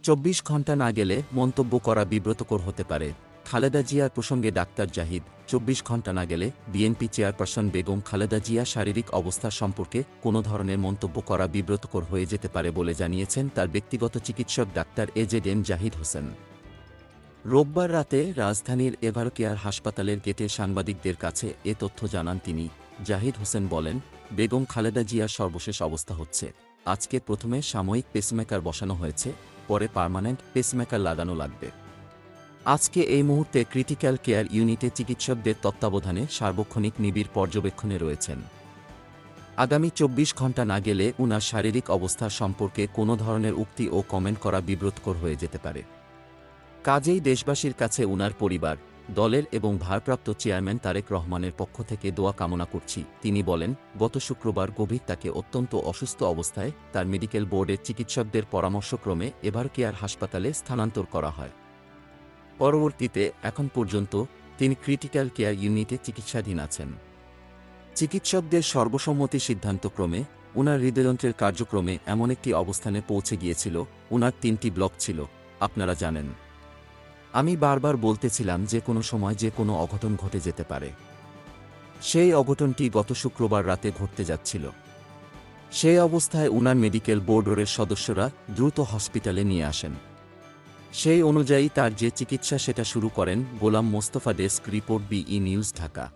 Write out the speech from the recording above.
২৪ ঘণ্টা না গেলে মন্তব্য করা বিব্রতকর হতে পারে। খালেদা জিয়ার প্রসঙ্গে ডাক্তার জাহিদ। ২৪ ঘণ্টা না গেলে বিএনপি চেয়ারপারসন বেগম খালেদা জিয়া শারীরিক অবস্থা সম্পর্কে কোনো ধরনের মন্তব্য করা বিব্রতকর হয়ে যেতে পারে বলে জানিয়েছেন তার ব্যক্তিগত চিকিৎসক ডাক্তার এজেড জাহিদ হোসেন। রোববার রাতে রাজধানীর এভারকেয়ার হাসপাতালের গেটে সাংবাদিকদের কাছে এ তথ্য জানান তিনি। জাহিদ হোসেন বলেন, বেগম খালেদা জিয়ার সর্বশেষ অবস্থা হচ্ছে, আজকে প্রথমে সাময়িক পেসমেকার বসানো হয়েছে, পরে পার্মানেন্ট পেসমেকার লাগানো লাগবে। আজকে এই মুহূর্তে ক্রিটিক্যাল কেয়ার ইউনিটে চিকিৎসকদের তত্ত্বাবধানে সার্বক্ষণিক নিবিড় পর্যবেক্ষণে রয়েছেন। আগামী ২৪ ঘণ্টা না গেলে উনার শারীরিক অবস্থা সম্পর্কে কোনো ধরনের উক্তি ও কমেন্ট করা বিব্রতকর হয়ে যেতে পারে। কাজেই দেশবাসীর কাছে উনার পরিবার, দলের এবং ভারপ্রাপ্ত চেয়ারম্যান তারেক রহমানের পক্ষ থেকে দোয়া কামনা করছি। তিনি বলেন, গত শুক্রবার গভীর তাকে অত্যন্ত অসুস্থ অবস্থায় তার মেডিকেল বোর্ডের চিকিৎসকদের পরামর্শক্রমে এভারকেয়ার হাসপাতালে স্থানান্তর করা হয়। পরবর্তীতে এখন পর্যন্ত তিনি ক্রিটিক্যাল কেয়ার ইউনিটে চিকিৎসাধীন আছেন। চিকিৎসকদের সর্বসম্মতি সিদ্ধান্তক্রমে উনার হৃদযন্ত্রের কার্যক্রমে এমন একটি অবস্থানে পৌঁছে গিয়েছিল, উনার ৩টি ব্লক ছিল, আপনারা জানেন। আমি বারবার বলতেছিলাম যে কোনো সময় যে কোনো অঘটন ঘটে যেতে পারে। সেই অঘটনটি গত শুক্রবার রাতে ঘটতে যাচ্ছিল। সেই অবস্থায় উনার মেডিকেল বোর্ডের সদস্যরা দ্রুত হসপিটালে নিয়ে আসেন। সেই অনুযায়ী তার যে চিকিৎসা সেটা শুরু করেন। Golam Mostafa, desk report, BE news, Dhaka.